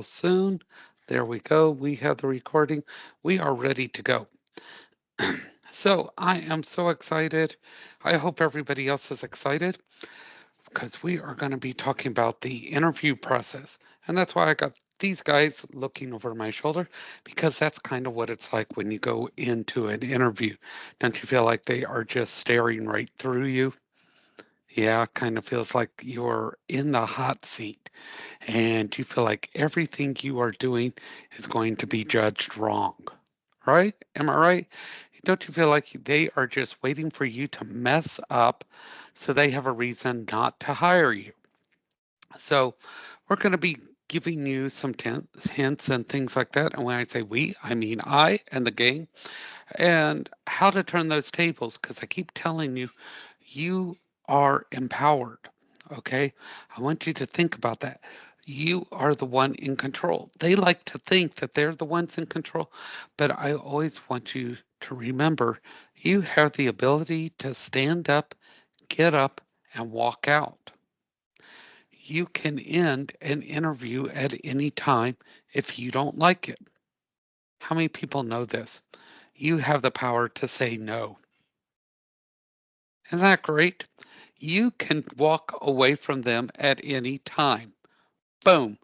real soon. There we go. We have the recording. We are ready to go. So I am so excited. I hope everybody else is excited because we are going to be talking about the interview process. And that's why I got these guys looking over my shoulder because that's kind of what it's like when you go into an interview. Don't you feel like they are just staring right through you? Yeah, kind of feels like you're in the hot seat and you feel like everything you are doing is going to be judged wrong, right? Am I right? Don't you feel like they are just waiting for you to mess up so they have a reason not to hire you? So, we're going to be giving you some hints and things like that. And when I say we, I mean I and the gang, and how to turn those tables because I keep telling you, you are empowered. Okay. I want you to think about that. You are the one in control. They like to think that they're the ones in control, but I always want you to remember you have the ability to stand up, get up, and walk out. You can end an interview at any time if you don't like it. How many people know this? You have the power to say no. Isn't that great? You can walk away from them at any time. Boom.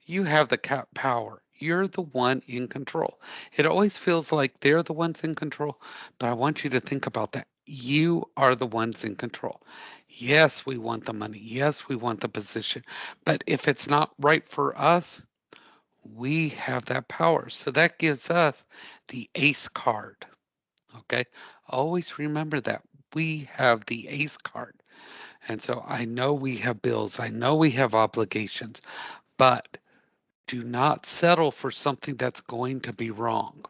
You have the power. You're the one in control. It always feels like they're the ones in control, but I want you to think about that. You are the ones in control. Yes, we want the money. Yes, we want the position. But if it's not right for us, we have that power. So that gives us the ace card. Okay. Always remember that we have the ace card. And so I know we have bills, I know we have obligations, but do not settle for something that's going to be wrong.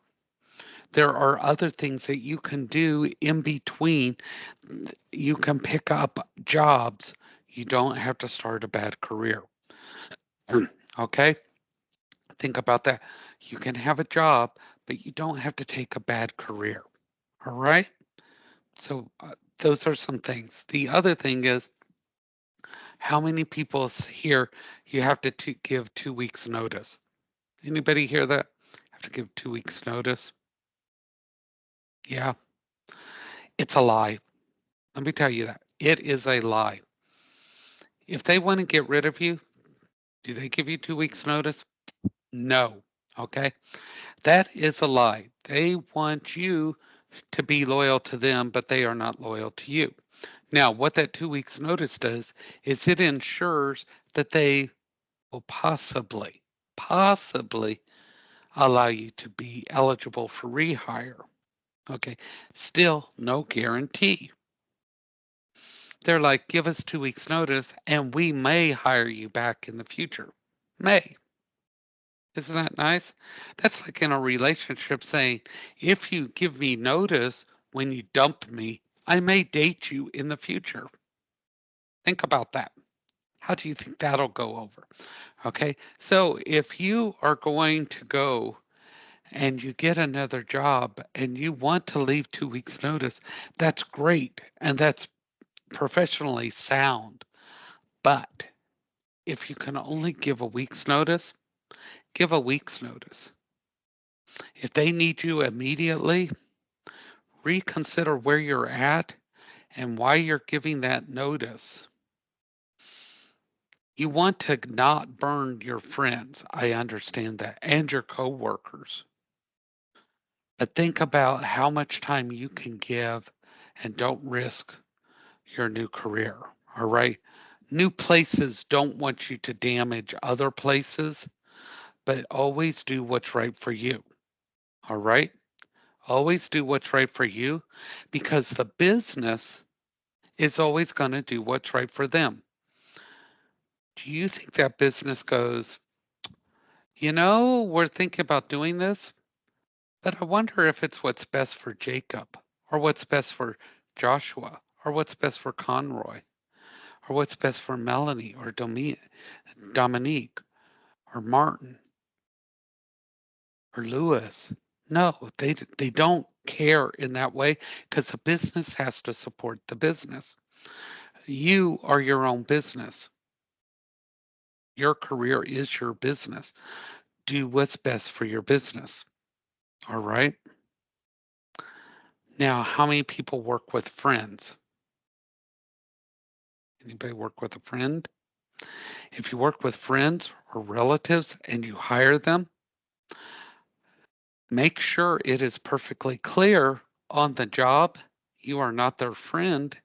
There are other things that you can do in between. You can pick up jobs. You don't have to start a bad career. Okay? Think about that. You can have a job, but you don't have to take a bad career. All right? So, those are some things. The other thing is, how many people here you have to give 2 weeks notice? Anybody hear that? Have to give 2 weeks notice? Yeah, it's a lie. Let me tell you that. It is a lie. If they want to get rid of you, do they give you 2 weeks notice? No. Okay. That is a lie. They want you to be loyal to them, but they are not loyal to you. Now, what that 2 weeks notice does is it ensures that they will possibly allow you to be eligible for rehire. Okay. Still no guarantee. They're like, give us 2 weeks notice and we may hire you back in the future. May. Isn't that nice? That's like in a relationship saying, if you give me notice when you dump me, I may date you in the future. Think about that. How do you think that'll go over? Okay. So if you are going to go and you get another job and you want to leave 2 weeks notice, that's great. And that's professionally sound. But if you can only give a week's notice, give a week's notice. If they need you immediately, reconsider where you're at and why you're giving that notice. You want to not burn your friends. I understand that, and your coworkers. But think about how much time you can give and don't risk your new career. All right. New places don't want you to damage other places, but always do what's right for you. All right. Always do what's right for you because the business is always going to do what's right for them. Do you think that business goes, we're thinking about doing this, but I wonder if it's what's best for Jacob or what's best for Joshua or what's best for Conroy or what's best for Melanie or Dominique or Martin or Lewis? No, they don't care in that way because the business has to support the business. You are your own business. Your career is your business. Do what's best for your business. All right. Now, how many people work with friends? Anybody work with a friend? If you work with friends or relatives and you hire them, make sure it is perfectly clear on the job you are not their friend,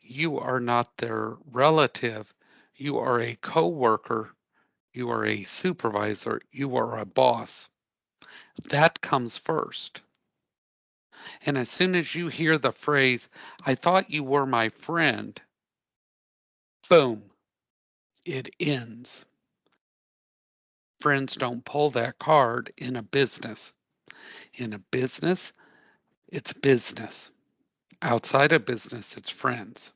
you are not their relative, you are a coworker, you are a supervisor, you are a boss. That comes first. And as soon as you hear the phrase, I thought you were my friend, boom, it ends. Friends don't pull that card in a business. In a business, it's business. Outside of business, it's friends.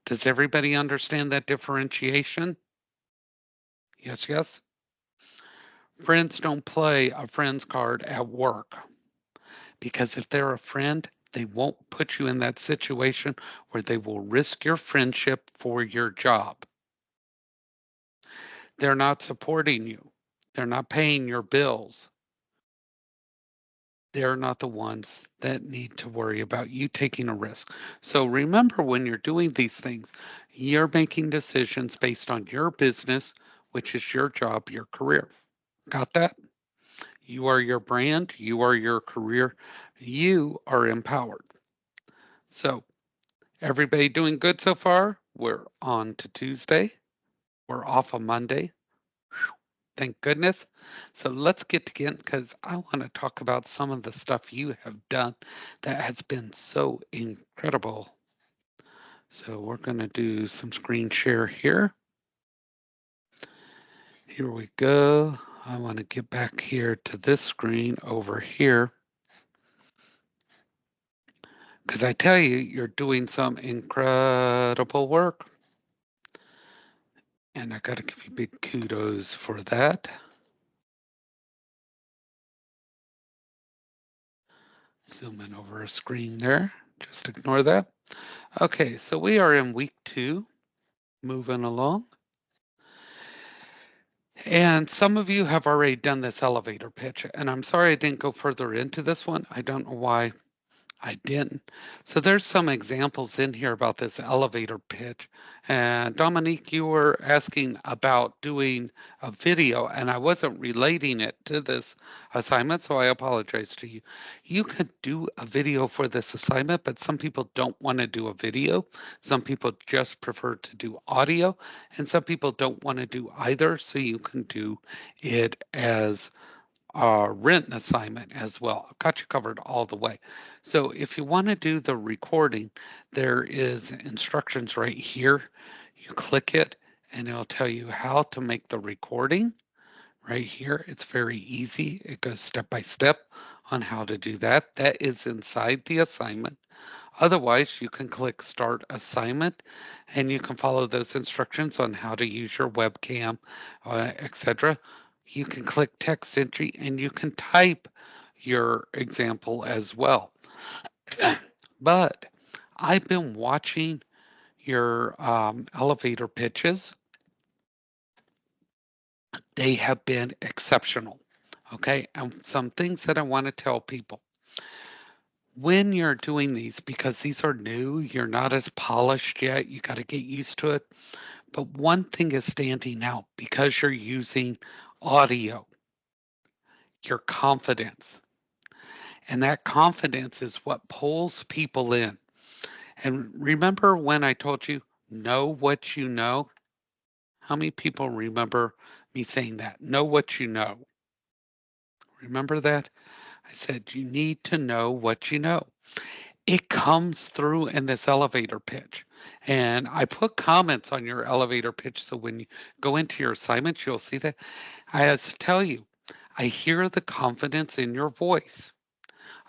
Does everybody understand that differentiation? Yes, yes. Friends don't play a friend's card at work because if they're a friend, they won't put you in that situation where they will risk your friendship for your job. They're not supporting you. They're not paying your bills. They're not the ones that need to worry about you taking a risk. So remember, when you're doing these things, you're making decisions based on your business, which is your job, your career. Got that? You are your brand, you are your career, you are empowered. So, everybody doing good so far? We're on to Tuesday. We're off on Monday. Thank goodness. So let's get together because I want to talk about some of the stuff you have done that has been so incredible. So we're going to do some screen share here. Here we go. I want to get back here to this screen over here because I tell you, you're doing some incredible work. And I got to give you big kudos for that. Zoom in over a screen there. Just ignore that. Okay, so we are in week 2, moving along. And some of you have already done this elevator pitch, and I'm sorry I didn't go further into this one. I don't know why I didn't. So there's some examples in here about this elevator pitch. And Dominique, you were asking about doing a video, and I wasn't relating it to this assignment, so I apologize to you. You could do a video for this assignment, but some people don't want to do a video. Some people just prefer to do audio, and some people don't want to do either, so you can do it as written assignment as well. Got you covered all the way. So if you want to do the recording, there is instructions right here. You click it and it'll tell you how to make the recording right here. It's very easy. It goes step by step on how to do that. That is inside the assignment. Otherwise, you can click Start Assignment and you can follow those instructions on how to use your webcam, etc. You can click Text Entry and you can type your example as well. But I've been watching your elevator pitches. They have been exceptional. Okay, and some things that I want to tell people. When you're doing these, because these are new, you're not as polished yet, you got to get used to it. But one thing is standing out because you're using audio, your confidence. And that confidence is what pulls people in. And remember when I told you, know what you know? How many people remember me saying that? Know what you know. Remember that? I said, you need to know what you know. It comes through in this elevator pitch. And I put comments on your elevator pitch. So when you go into your assignments, you'll see that. I have to tell you, I hear the confidence in your voice.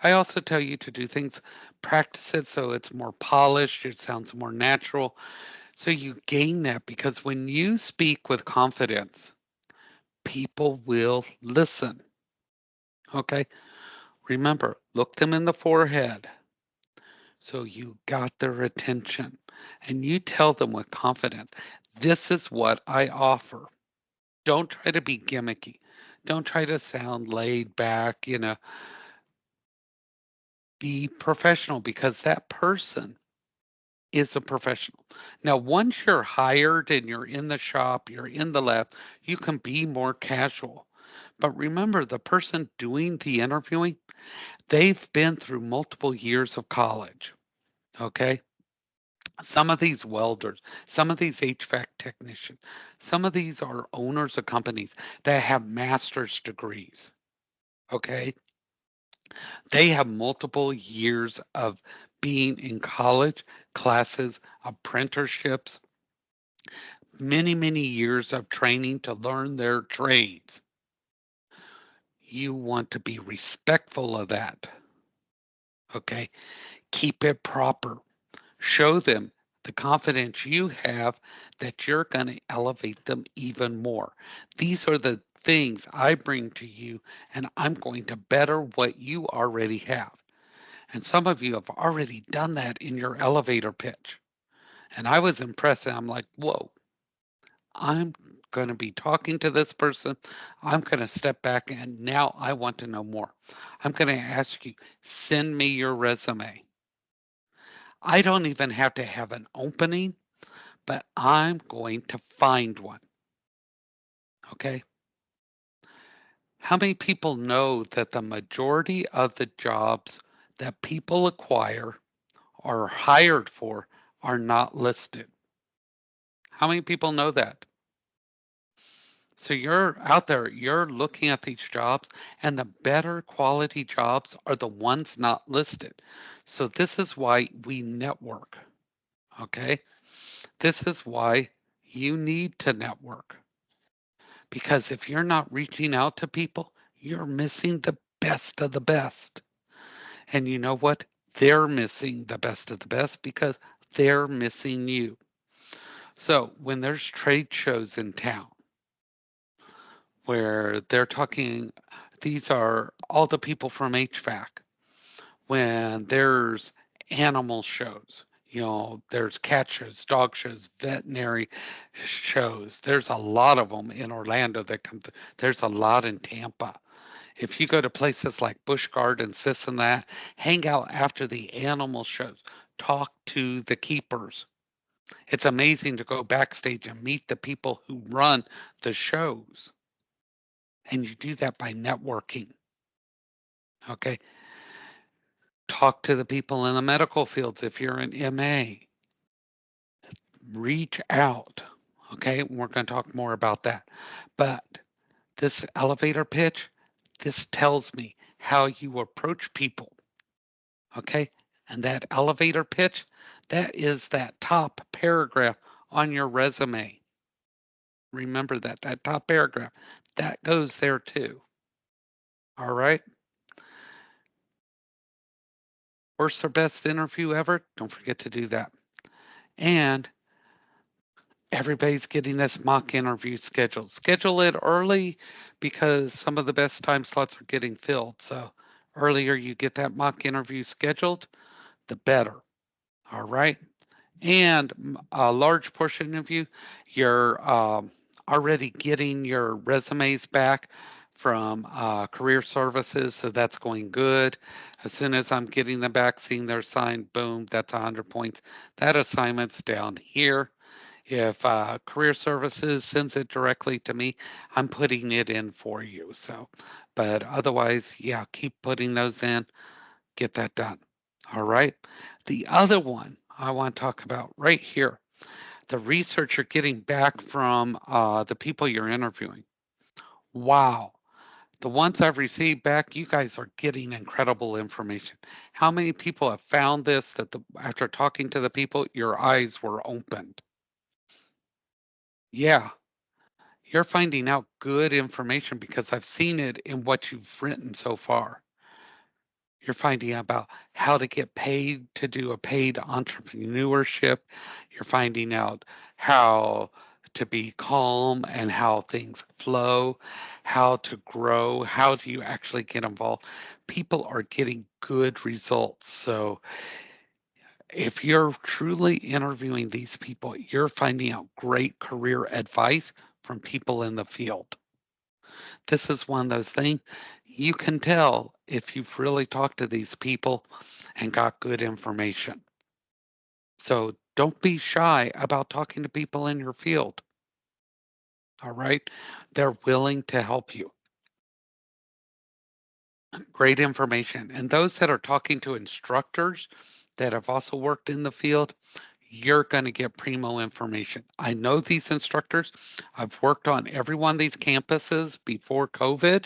I also tell you to do things, practice it so it's more polished, it sounds more natural. So you gain that because when you speak with confidence, people will listen. Okay. Remember, look them in the forehead. So you got their attention and you tell them with confidence. This is what I offer. Don't try to be gimmicky. Don't try to sound laid back, be professional because that person is a professional. Now, once you're hired and you're in the shop, you're in the lab, you can be more casual. But remember, the person doing the interviewing, they've been through multiple years of college. Okay. Some of these welders, some of these HVAC technicians, some of these are owners of companies that have master's degrees. Okay. They have multiple years of being in college, classes, apprenticeships, many, many years of training to learn their trades. You want to be respectful of that. Okay. Keep it proper. Show them the confidence you have that you're going to elevate them even more. These are the things I bring to you, and I'm going to better what you already have. And some of you have already done that in your elevator pitch. And I was impressed. And I'm like, whoa, I'm going to be talking to this person. I'm going to step back and now I want to know more. I'm going to ask you, send me your resume. I don't even have to have an opening, but I'm going to find one. Okay. How many people know that the majority of the jobs that people acquire or are hired for are not listed? How many people know that? So you're out there, you're looking at these jobs, and the better quality jobs are the ones not listed. So this is why we network. Okay. This is why you need to network. Because if you're not reaching out to people, you're missing the best of the best. And you know what? They're missing the best of the best because they're missing you. So when there's trade shows in town where they're talking, these are all the people from HVAC. When there's animal shows, there's cat shows, dog shows, veterinary shows. There's a lot of them in Orlando that come through. There's a lot in Tampa. If you go to places like Busch Gardens, this and that, hang out after the animal shows, talk to the keepers. It's amazing to go backstage and meet the people who run the shows. And you do that by networking. Okay. Talk to the people in the medical fields if you're an MA. Reach out. Okay. We're going to talk more about that. But this elevator pitch, this tells me how you approach people. Okay. And that elevator pitch, that is that top paragraph on your resume. Remember that top paragraph, that goes there too. All right. Worst or best interview ever? Don't forget to do that. And everybody's getting this mock interview scheduled. Schedule it early because some of the best time slots are getting filled. So earlier you get that mock interview scheduled, the better. All right. And a large portion of you, you're already getting your resumes back from career services, so that's going good. As soon as I'm getting them back, seeing their sign, boom, that's 100 points. That assignment's down here. If career services sends it directly to me, I'm putting it in for you. So, but otherwise, yeah, keep putting those in, get that done. All right. The other one I want to talk about right here, the research you're getting back from the people you're interviewing. Wow. The ones I've received back, you guys are getting incredible information. How many people have found this that after talking to the people, your eyes were opened? Yeah, you're finding out good information because I've seen it in what you've written so far. You're finding out about how to get paid to do a paid entrepreneurship. You're finding out how to be calm and how things flow, how to grow, how do you actually get involved. People are getting good results. So If you're truly interviewing these people, you're finding out great career advice from people in the field. This is one of those things you can tell if you've really talked to these people and got good information. So don't be shy about talking to people in your field. All right. They're willing to help you. Great information. And those that are talking to instructors that have also worked in the field, you're going to get primo information. I know these instructors. I've worked on every one of these campuses before COVID.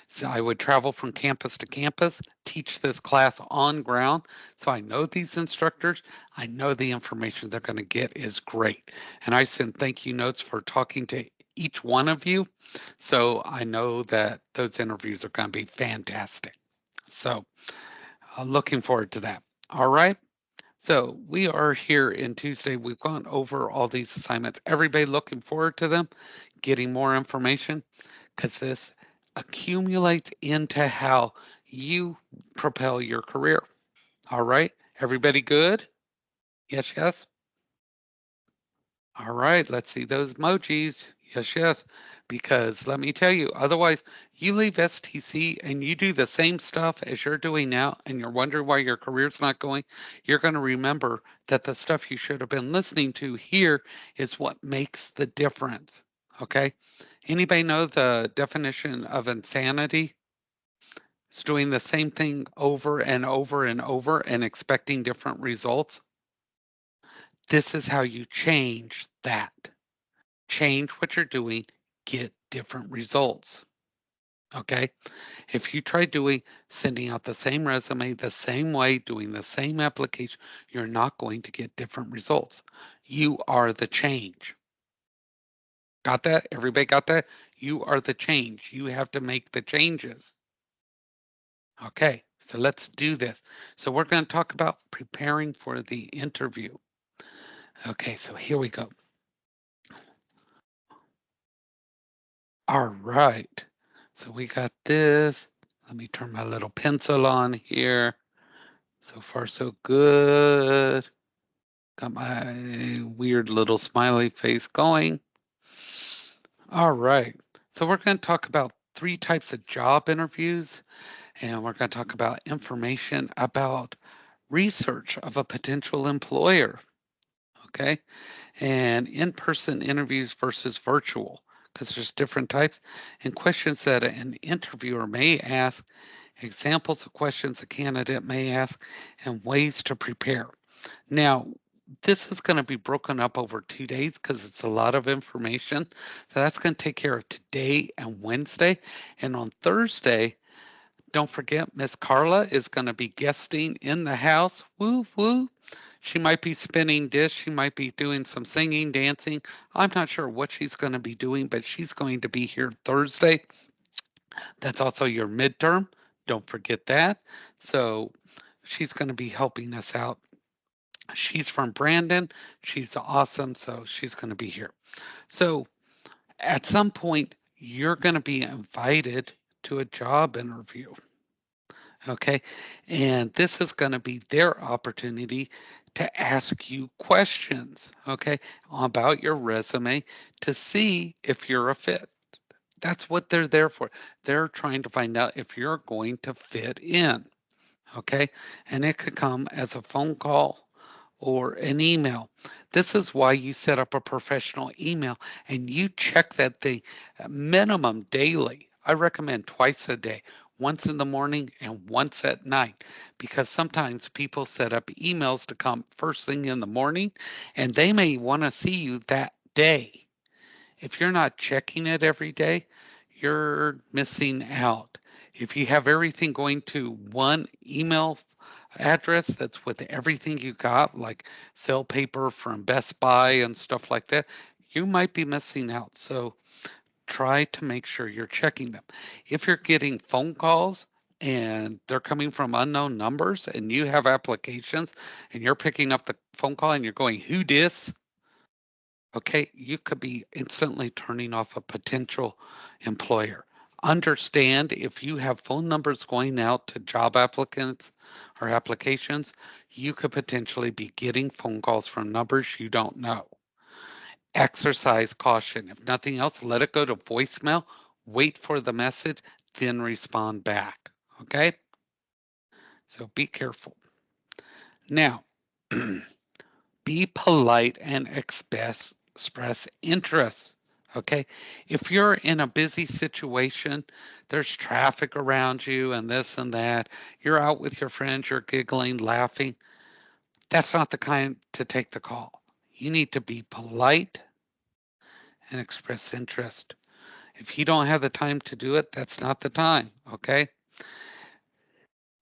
So I would travel from campus to campus, teach this class on ground. So I know these instructors. I know the information they're going to get is great. And I send thank you notes for talking to each one of you. So I know that those interviews are going to be fantastic. So I'm looking forward to that. All right. So we are here in Tuesday. We've gone over all these assignments. Everybody looking forward to them, getting more information, because this accumulates into how you propel your career. All right. Everybody good? Yes, yes. All right, let's see those emojis. Yes, yes. Because let me tell you, otherwise, you leave STC and you do the same stuff as you're doing now, and you're wondering why your career's not going. You're going to remember that the stuff you should have been listening to here is what makes the difference. Okay. Anybody know the definition of insanity? It's doing the same thing over and over and over and expecting different results. This is how you change that. Change what you're doing, get different results. Okay. If you try sending out the same resume the same way, doing the same application, you're not going to get different results. You are the change. Got that? Everybody got that? You are the change. You have to make the changes. Okay. So let's do this. So we're going to talk about preparing for the interview. Okay. So here we go. All right. So we got this. Let me turn my little pencil on here. So far, so good. Got my weird little smiley face going. All right. So we're going to talk about 3 types of job interviews, and we're going to talk about information about research of a potential employer. Okay. And in-person interviews versus virtual, because there's different types, and questions that an interviewer may ask, examples of questions a candidate may ask, and ways to prepare. Now, this is going to be broken up over 2 days because it's a lot of information. So that's going to take care of today and Wednesday. And on Thursday, don't forget, Miss Carla is going to be guesting in the house. Woo, woo. She might be spinning dish. She might be doing some singing, dancing. I'm not sure what she's going to be doing, but she's going to be here Thursday. That's also your midterm. Don't forget that. So she's going to be helping us out. She's from Brandon. She's awesome. So she's going to be here. So at some point, you're going to be invited to a job interview. Okay. And this is going to be their opportunity to ask you questions, okay, about your resume to see if you're a fit. That's what they're there for. They're trying to find out if you're going to fit in, okay? And it could come as a phone call or an email. This is why you set up a professional email and you check that the minimum daily. I recommend twice a day, once in the morning and once at night, because sometimes people set up emails to come first thing in the morning and they may want to see you that day. If you're not checking it every day, you're missing out. If you have everything going to one email address that's with everything you got, like sale paper from Best Buy and stuff like that, you might be missing out. So try to make sure you're checking them. If you're getting phone calls and they're coming from unknown numbers and you have applications and you're picking up the phone call and you're going, who dis? Okay, you could be instantly turning off a potential employer. Understand if you have phone numbers going out to job applicants or applications, you could potentially be getting phone calls from numbers you don't know. Exercise caution. If nothing else, let it go to voicemail, wait for the message, then respond back. Okay? So be careful. Now, be polite and express interest. Okay. If you're in a busy situation, there's traffic around you and this and that, you're out with your friends, you're giggling, laughing. That's not the kind to take the call. You need to be polite and express interest. If you don't have the time to do it, that's not the time. Okay.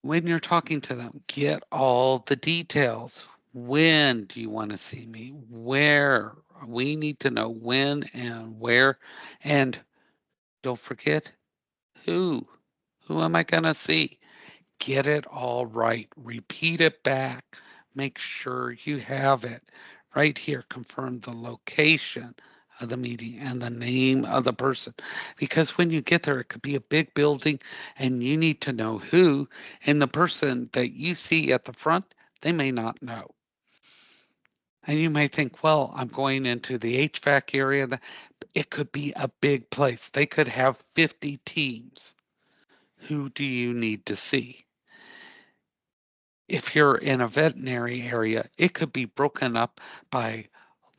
When you're talking to them, get all the details. When do you want to see me? Where? We need to know when and where. And don't forget who. Who am I going to see? Get it all right. Repeat it back. Make sure you have it right here. Confirm the location of the meeting and the name of the person. Because when you get there, it could be a big building and you need to know who. And the person that you see at the front, they may not know. And you may think, well, I'm going into the HVAC area. It could be a big place. They could have 50 teams. Who do you need to see? If you're in a veterinary area, it could be broken up by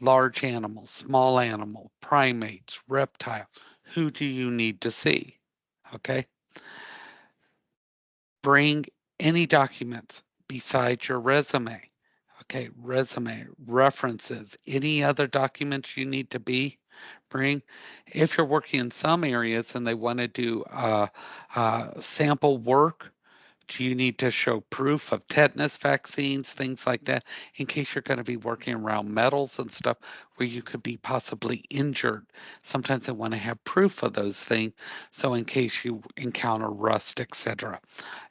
large animals, small animal, primates, reptile. Who do you need to see? Okay. Bring any documents besides your resume. Okay, resume, references, any other documents you need to bring. If you're working in some areas and they want to do sample work, do you need to show proof of tetanus vaccines, things like that, in case you're going to be working around metals and stuff where you could be possibly injured? Sometimes they want to have proof of those things, so in case you encounter rust, etc.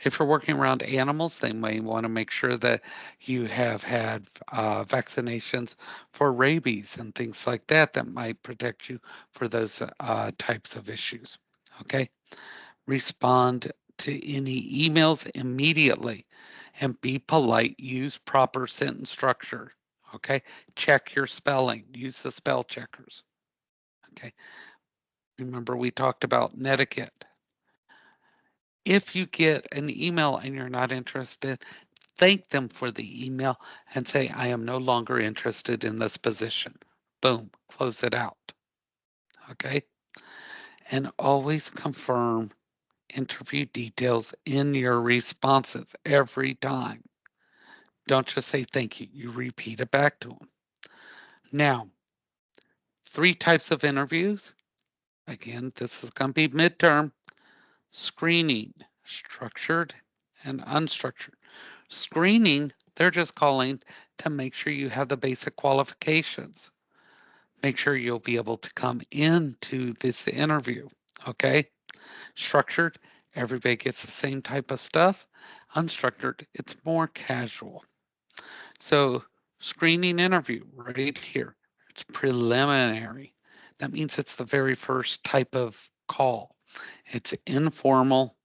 If you're working around animals, they may want to make sure that you have had vaccinations for rabies and things like that that might protect you for those types of issues. Okay, respond to any emails immediately and be polite. Use proper sentence structure. Okay. Check your spelling. Use the spell checkers. Okay. Remember, we talked about netiquette. If you get an email and you're not interested, thank them for the email and say, I am no longer interested in this position. Boom, close it out. Okay. And always confirm interview details in your responses every time. Don't just say thank you, you repeat it back to them. Now, 3 types of interviews. Again, this is going to be midterm: screening, structured and unstructured. Screening, they're just calling to make sure you have the basic qualifications. Make sure you'll be able to come into this interview. Okay. Structured, everybody gets the same type of stuff. Unstructured, it's more casual. So, screening interview right here, it's preliminary. That means it's the very first type of call. It's informal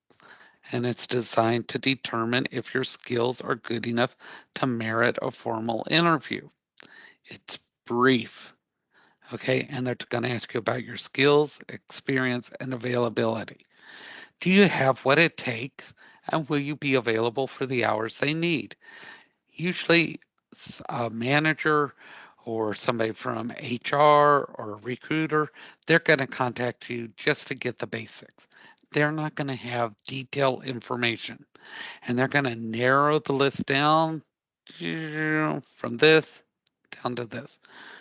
and it's designed to determine if your skills are good enough to merit a formal interview. It's brief, okay? And they're going to ask you about your skills, experience, and availability. Do you have what it takes, and will you be available for the hours they need? Usually, a manager or somebody from HR or a recruiter, they're going to contact you just to get the basics. They're not going to have detailed information, and they're going to narrow the list down from this down to this.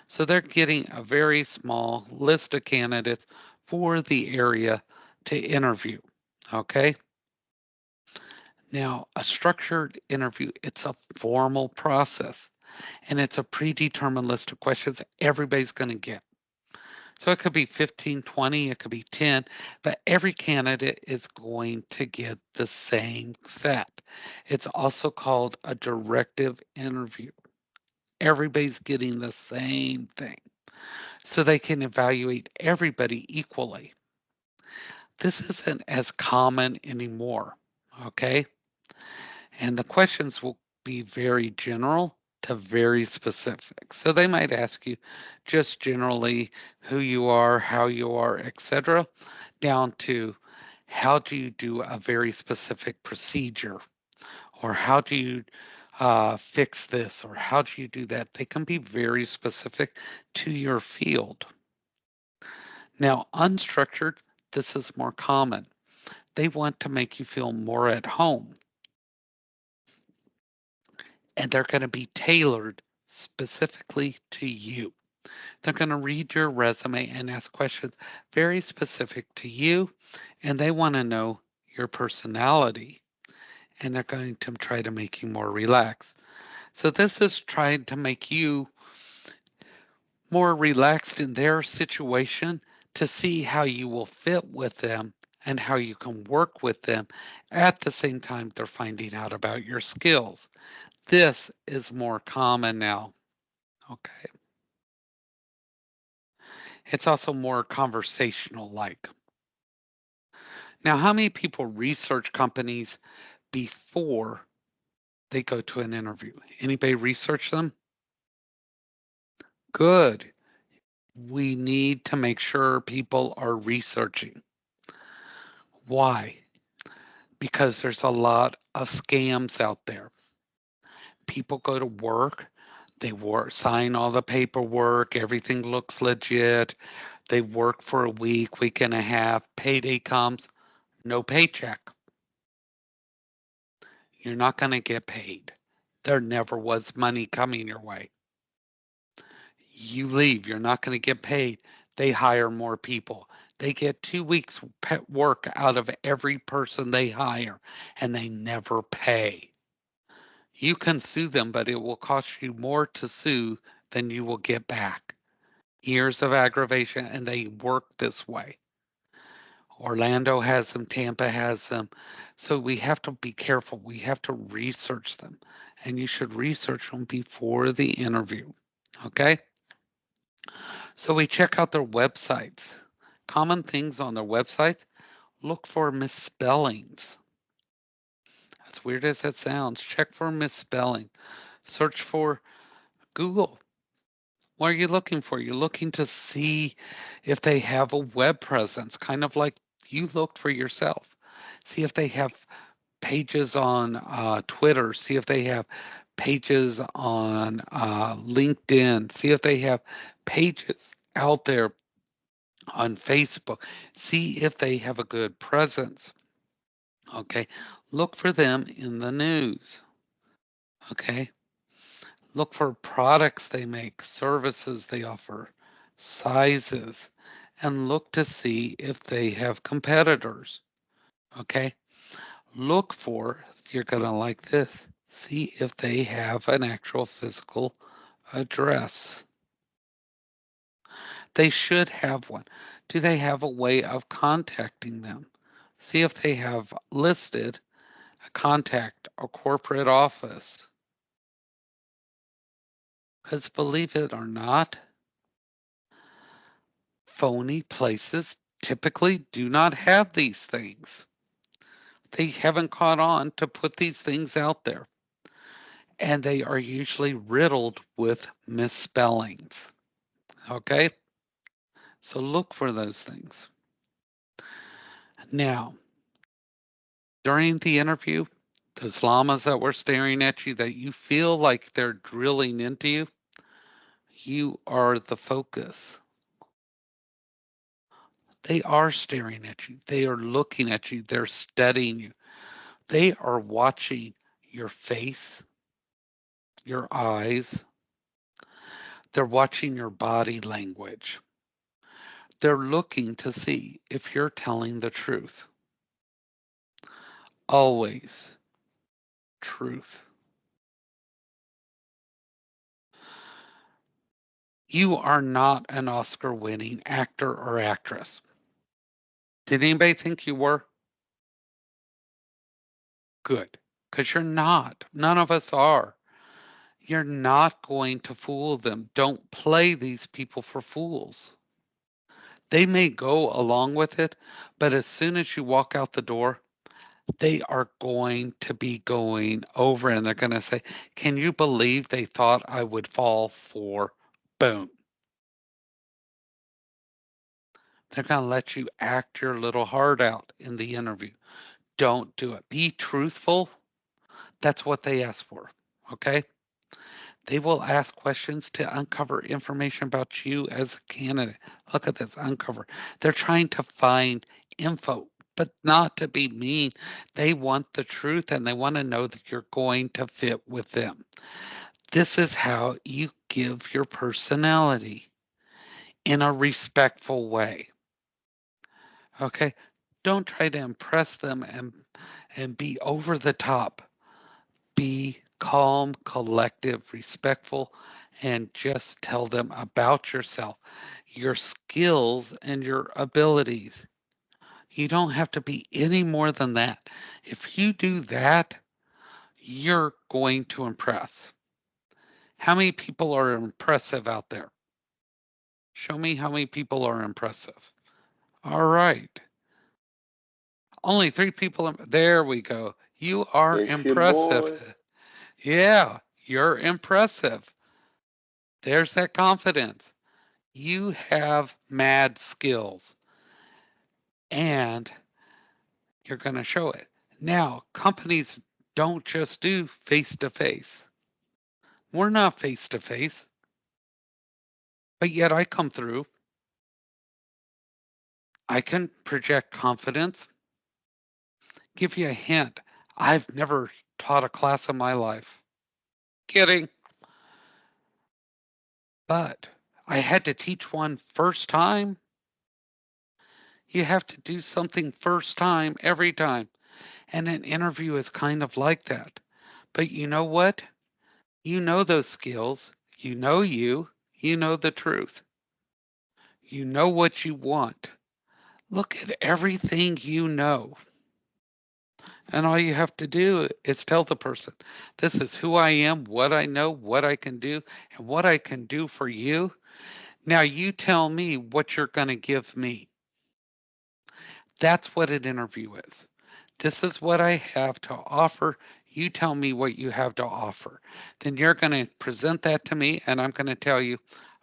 So they're getting a very small list of candidates for the area to interview. Okay. Now, a structured interview, it's a formal process and it's a predetermined list of questions everybody's going to get. So it could be 15, 20, it could be 10, but every candidate is going to get the same set. It's also called a directive interview. Everybody's getting the same thing so they can evaluate everybody equally. This isn't as common anymore, okay? And the questions will be very general to very specific. So they might ask you just generally who you are, how you are, etc., down to how do you do a very specific procedure, or how do you fix this, or how do you do that. They can be very specific to your field. Now, unstructured, this is more common. They want to make you feel more at home, and they're going to be tailored specifically to you. They're going to read your resume and ask questions very specific to you, and they want to know your personality, and they're going to try to make you more relaxed. So, this is trying to make you more relaxed in their situation to see how you will fit with them and how you can work with them at the same time they're finding out about your skills. This is more common now. Okay. It's also more conversational like. Now, how many people research companies before they go to an interview? Anybody research them? Good. We need to make sure people are researching. Why? Because there's a lot of scams out there. People go to work, they sign all the paperwork, everything looks legit. They work for a week, week and a half, payday comes, no paycheck. You're not going to get paid. There never was money coming your way. You leave, you're not going to get paid. They hire more people. They get 2 weeks work out of every person they hire, and they never pay. You can sue them, but it will cost you more to sue than you will get back. Years of aggravation, and they work this way. Orlando has them, Tampa has them. So we have to be careful. We have to research them, and you should research them before the interview. Okay? So we check out their websites. Common things on their websites, look for misspellings. As weird as that sounds, check for misspelling. Search for Google. What are you looking for? You're looking to see if they have a web presence, kind of like you looked for yourself. See if they have pages on Twitter. See if they have pages on LinkedIn. See if they have pages out there on Facebook. See if they have a good presence. Okay. Look for them in the news. Okay. Look for products they make, services they offer, sizes, and look to see if they have competitors. Okay. Look for, you're going to like this, see if they have an actual physical address. They should have one. Do they have a way of contacting them? See if they have listed a contact, a corporate office. Because believe it or not, phony places typically do not have these things. They haven't caught on to put these things out there. And they are usually riddled with misspellings. Okay? So look for those things. Now, during the interview, those llamas that were staring at you that you feel like they're drilling into you, you are the focus. They are staring at you. They are looking at you. They're studying you. They are watching your face, your eyes. They're watching your body language. They're looking to see if you're telling the truth. Always truth. You are not an Oscar winning actor or actress. Did anybody think you were? Good. Because you're not. None of us are. You're not going to fool them. Don't play these people for fools. They may go along with it, but as soon as you walk out the door, they are going to be going over and they're going to say, "Can you believe they thought I would fall for boom?" They're going to let you act your little heart out in the interview. Don't do it. Be truthful. That's what they ask for. Okay? They will ask questions to uncover information about you as a candidate. Look at this, uncover. They're trying to find info, but not to be mean. They want the truth and they want to know that you're going to fit with them. This is how you give your personality in a respectful way. Okay? Don't try to impress them and be over the top. Be calm, collective, respectful, and just tell them about yourself, your skills, and your abilities. You don't have to be any more than that. If you do that, you're going to impress. How many people are impressive out there? Show me how many people are impressive. All right. Only 3 people. There we go. You are It's your boy. impressive. Yeah, you're impressive. There's that confidence. You have mad skills and you're going to show it. Now, companies don't just do face to face. We're not face to face, but yet I come through. I can project confidence. Give you a hint. I've never taught a class in my life. Kidding. But I had to teach one first time. You have to do something first time every time. And an interview is kind of like that. But you know what? You know those skills. You know the truth. You know what you want. Look at everything you know. And all you have to do is tell the person, this is who I am, what I know, what I can do, and what I can do for you. Now you tell me what you're going to give me. That's what an interview is. This is what I have to offer. You tell me what you have to offer. Then you're going to present that to me, and I'm going to tell you,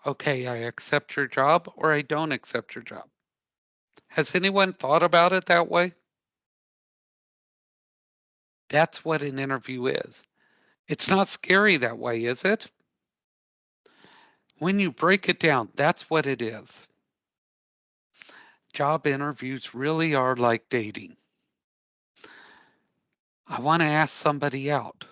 okay, I accept your job or I don't accept your job. Has anyone thought about it that way? That's what an interview is. It's not scary that way, is it? When you break it down, that's what it is. Job interviews really are like dating. I want to ask somebody out.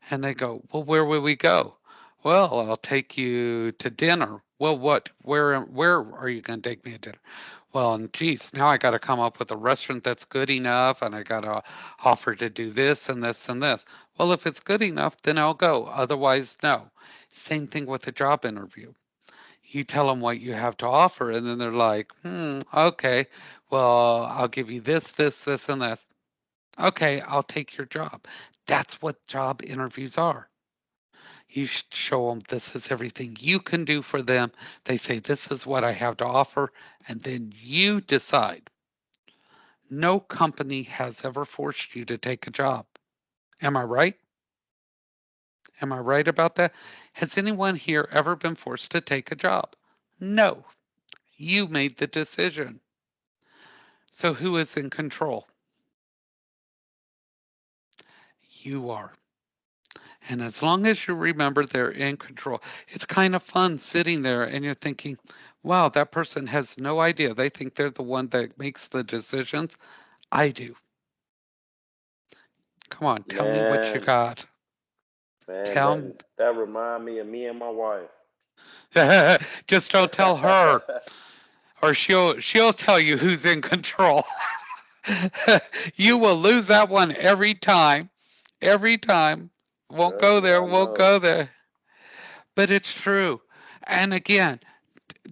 And they go, "Well, where will we go?" "Well, I'll take you to dinner." "Well, what? Where are you going to take me to dinner?" "Well, and geez, now I got to come up with a restaurant that's good enough, and I got to offer to do this and this and this." "Well, if it's good enough, then I'll go. Otherwise, no." Same thing with a job interview. You tell them what you have to offer, and then they're like, okay, well, I'll give you this, this, this, and this. Okay, I'll take your job. That's what job interviews are. You show them this is everything you can do for them. They say, this is what I have to offer. And then you decide. No company has ever forced you to take a job. Am I right? Am I right about that? Has anyone here ever been forced to take a job? No. You made the decision. So who is in control? You are. And as long as you remember they're in control, it's kind of fun sitting there and you're thinking, wow, that person has no idea. They think they're the one that makes the decisions. I do. Come on, tell me what you Man, got. man, Tell me. that remind me of me and my wife. Just don't tell her or she'll tell you who's in control. You will lose that one every time. Every time. Won't Trust go me, there, I won't know. go there. But it's true. And again,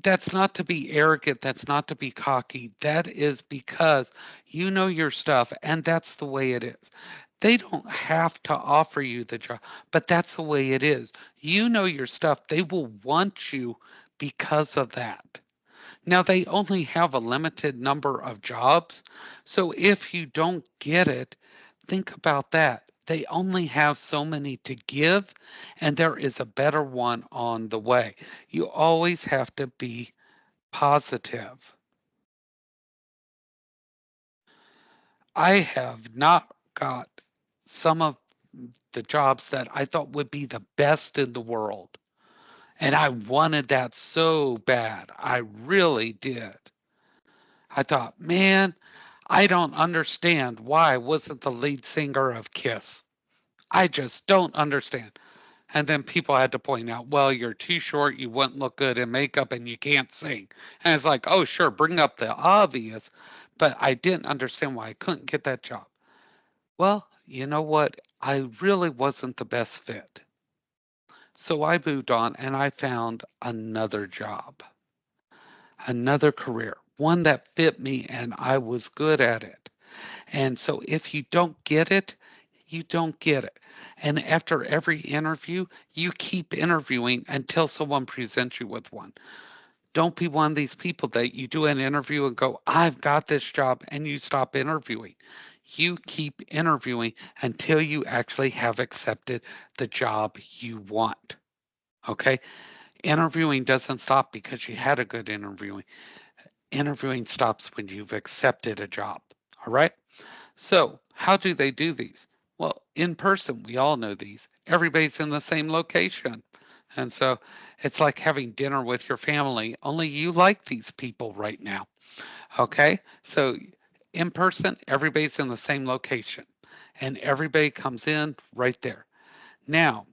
that's not to be arrogant. That's not to be cocky. That is because you know your stuff, and that's the way it is. They don't have to offer you the job, but that's the way it is. You know your stuff. They will want you because of that. Now, they only have a limited number of jobs. So if you don't get it, think about that. They only have so many to give, and there is a better one on the way. You always have to be positive. I have not got some of the jobs that I thought would be the best in the world. And I wanted that so bad. I really did. I thought, man, I don't understand why I wasn't the lead singer of Kiss. I just don't understand. And then people had to point out, well, you're too short, you wouldn't look good in makeup, and you can't sing. And it's like, oh, sure, bring up the obvious. But I didn't understand why I couldn't get that job. Well, you know what? I really wasn't the best fit. So I moved on and I found another job, another career, one that fit me and I was good at it. And so if you don't get it, you don't get it. And after every interview, you keep interviewing until someone presents you with one. Don't be one of these people that you do an interview and go, I've got this job, and you stop interviewing. You keep interviewing until you actually have accepted the job you want. Okay. Interviewing doesn't stop because you had a good interviewing. Interviewing stops when you've accepted a job. All right. So, how do they do these? Well, in person, we all know these. Everybody's in the same location. And so it's like having dinner with your family, only you like these people right now. Okay. So, in person, everybody's in the same location and everybody comes in right there. Now,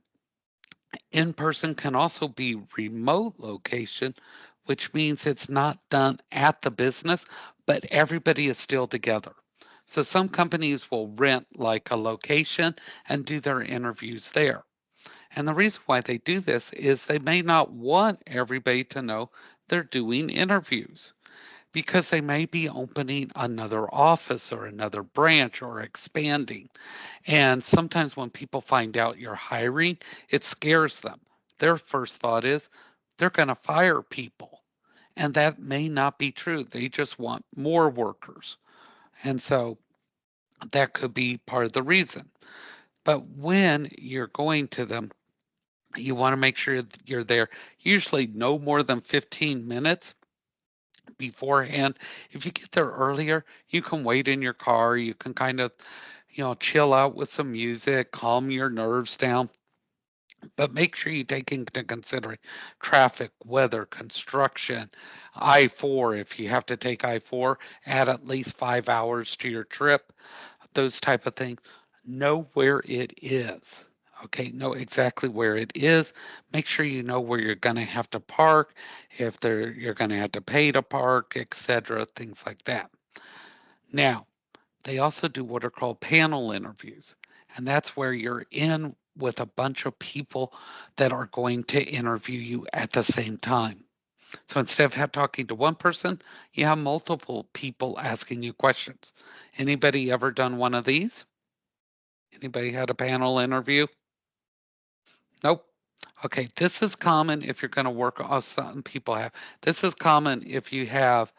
in person can also be remote location, which means it's not done at the business, but everybody is still together. So some companies will rent like a location and do their interviews there. And the reason why they do this is they may not want everybody to know they're doing interviews because they may be opening another office or another branch or expanding. And sometimes when people find out you're hiring, it scares them. Their first thought is they're going to fire people. And that may not be true. They just want more workers. And so that could be part of the reason. But when you're going to them, you want to make sure that you're there usually no more than 15 minutes beforehand. If you get there earlier, you can wait in your car. You can kind of, chill out with some music, calm your nerves down. But make sure you take into consideration traffic, weather, construction, I-4. If you have to take I-4, add at least 5 hours to your trip, those type of things. Know where it is. Okay, know exactly where it is. Make sure you know where you're going to have to park, if you're going to have to pay to park, etc., things like that. Now, they also do what are called panel interviews, and that's where you're in with a bunch of people that are going to interview you at the same time. So instead of talking to one person, you have multiple people asking you questions. Anybody ever done one of these? Anybody had a panel interview? Nope. Okay, this is common if you're going to work on some people have. This is common if you have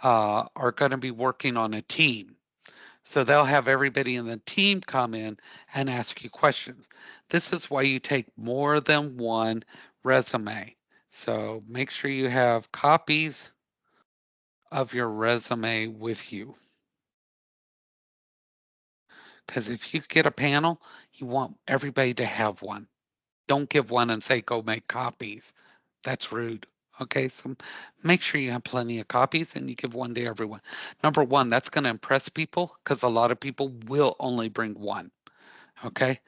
are going to be working on a team. So they'll have everybody in the team come in and ask you questions. This is why you take more than one resume. So make sure you have copies of your resume with you. Because if you get a panel, you want everybody to have one. Don't give one and say, go make copies. That's rude. Okay, so make sure you have plenty of copies and you give one to everyone. Number one, that's going to impress people because a lot of people will only bring one. Okay,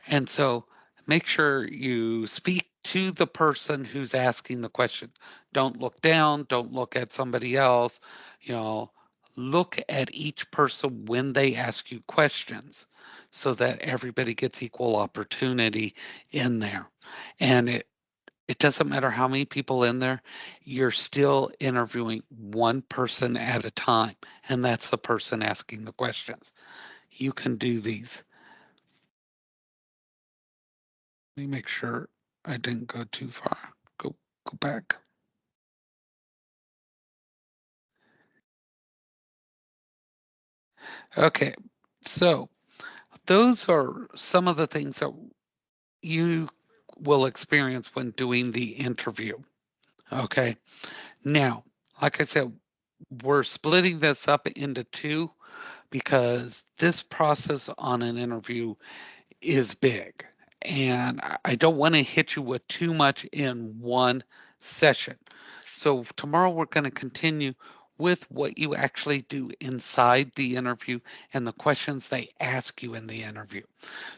and so make sure you speak to the person who's asking the question. Don't look down, don't look at somebody else. You know, look at each person when they ask you questions so that everybody gets equal opportunity in there. And it doesn't matter how many people in there, you're still interviewing one person at a time, and that's the person asking the questions. You can do these. Let me make sure I didn't go too far. Go back. Okay, so those are some of the things that you will experience when doing the interview. Okay, now, like I said, we're splitting this up into two because this process on an interview is big. And I don't want to hit you with too much in one session. So, tomorrow we're going to continue with what you actually do inside the interview and the questions they ask you in the interview.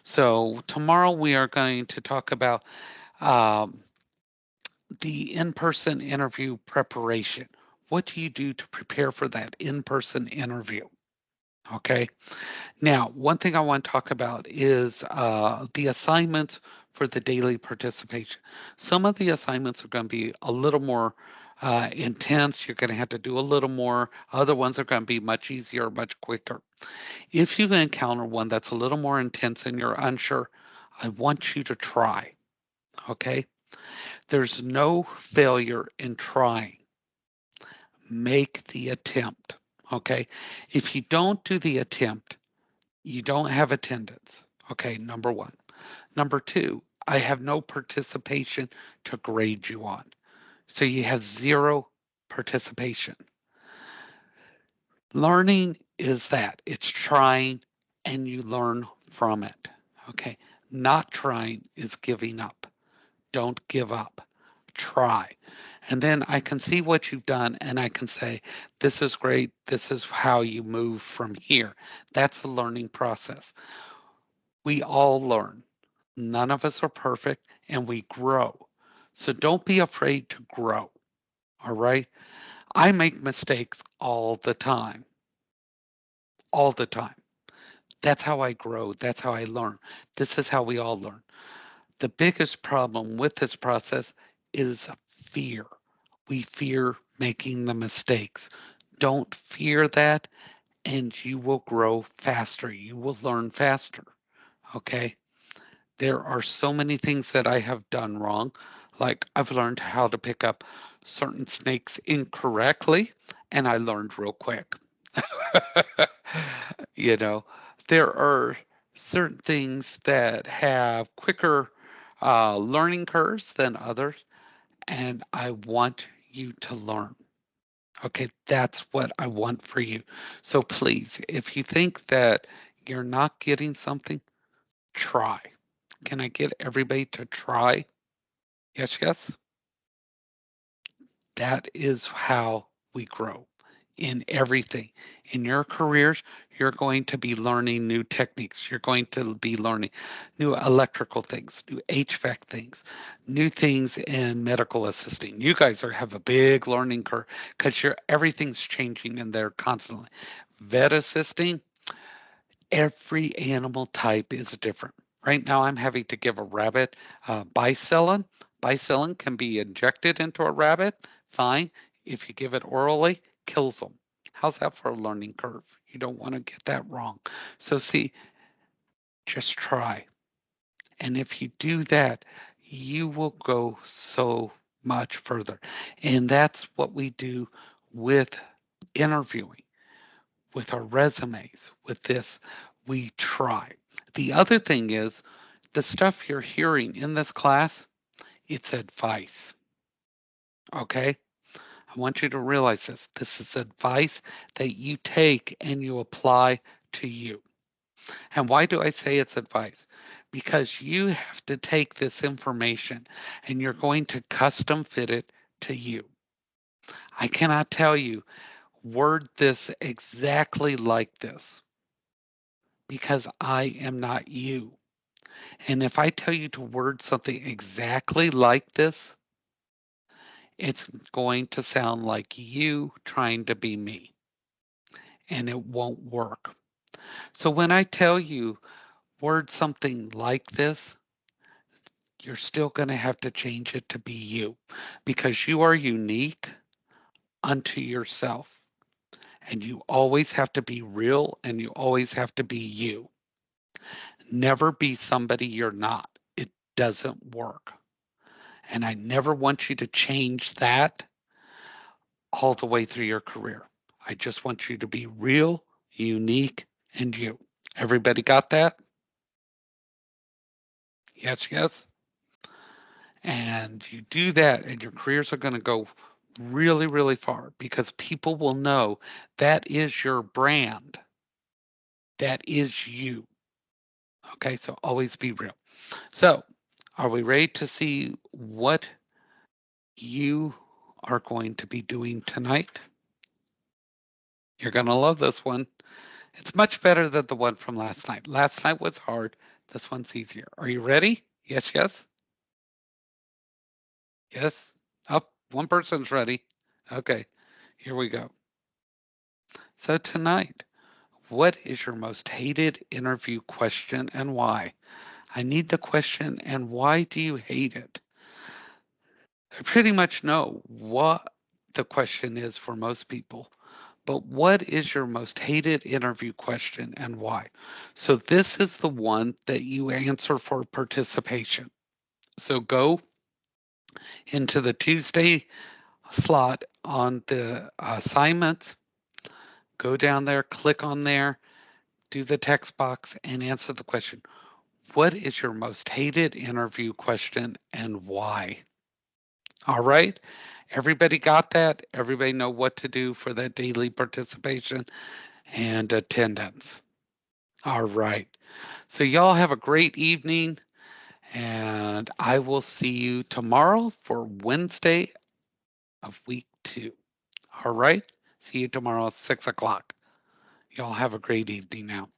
So, tomorrow we are going to talk about um, the in person interview preparation. What do you do to prepare for that in person interview? Okay. Now, one thing I want to talk about is the assignments for the daily participation. Some of the assignments are going to be a little more intense. You're going to have to do a little more. Other ones are going to be much easier, much quicker. If you encounter one that's a little more intense and you're unsure, I want you to try. Okay. There's no failure in trying. Make the attempt. Okay. If you don't do the attempt, you don't have attendance. Okay, number one. Number two, I have no participation to grade you on. So you have zero participation. Learning is that it's trying and you learn from it. Okay, not trying is giving up. Don't give up. Try. And then I can see what you've done and I can say, this is great. This is how you move from here. That's the learning process. We all learn. None of us are perfect and we grow. So don't be afraid to grow. All right. I make mistakes all the time, all the time. That's how I grow. That's how I learn. This is how we all learn. The biggest problem with this process is fear. We fear making the mistakes. Don't fear that, and you will grow faster. You will learn faster. Okay. There are so many things that I have done wrong. Like I've learned how to pick up certain snakes incorrectly, and I learned real quick. you know, there are certain things that have quicker learning curves than others, and I want you to learn. Okay, that's what I want for you. So please, if you think that you're not getting something, try. Can I get everybody to try? Yes, yes. That is how we grow in everything. In your careers, you're going to be learning new techniques. You're going to be learning new electrical things, new HVAC things, new things in medical assisting. You guys have a big learning curve because everything's changing in there constantly. Vet assisting, every animal type is different. Right now, I'm having to give a rabbit bicillin. Bicillin can be injected into a rabbit, fine. If you give it orally, kills them. How's that for a learning curve? You don't want to get that wrong. So, see, just try. And if you do that, you will go so much further. And that's what we do with interviewing, with our resumes, with this. We try. The other thing is the stuff you're hearing in this class, it's advice. Okay? I want you to realize this. This is advice that you take and you apply to you. And why do I say it's advice? Because you have to take this information and you're going to custom fit it to you. I cannot tell you, word this exactly like this because I am not you. And if I tell you to word something exactly like this, it's going to sound like you trying to be me, and it won't work. So when I tell you word something like this, you're still going to have to change it to be you because you are unique unto yourself. And you always have to be real and you always have to be you. Never be somebody you're not. It doesn't work. And I never want you to change that all the way through your career. I just want you to be real, unique, and you. Everybody got that? Yes, yes. And you do that, and your careers are going to go really, really far because people will know that is your brand. That is you. Okay, so always be real. So, are we ready to see what you are going to be doing tonight? You're going to love this one. It's much better than the one from last night. Last night was hard. This one's easier. Are you ready? Yes, yes. Yes. Up. One person's ready. Okay, here we go. So, tonight, what is your most hated interview question and why? I need the question and why do you hate it? I pretty much know what the question is for most people, but what is your most hated interview question and why? So, this is the one that you answer for participation. So, go into the Tuesday slot on the assignments, go down there, click on there, do the text box, and answer the question. What is your most hated interview question and why? All right. Everybody got that? Everybody know what to do for that daily participation and attendance. All right. So y'all have a great evening and I will see you tomorrow for Wednesday of week 2. All right. See you tomorrow at 6 o'clock. Y'all have a great evening now.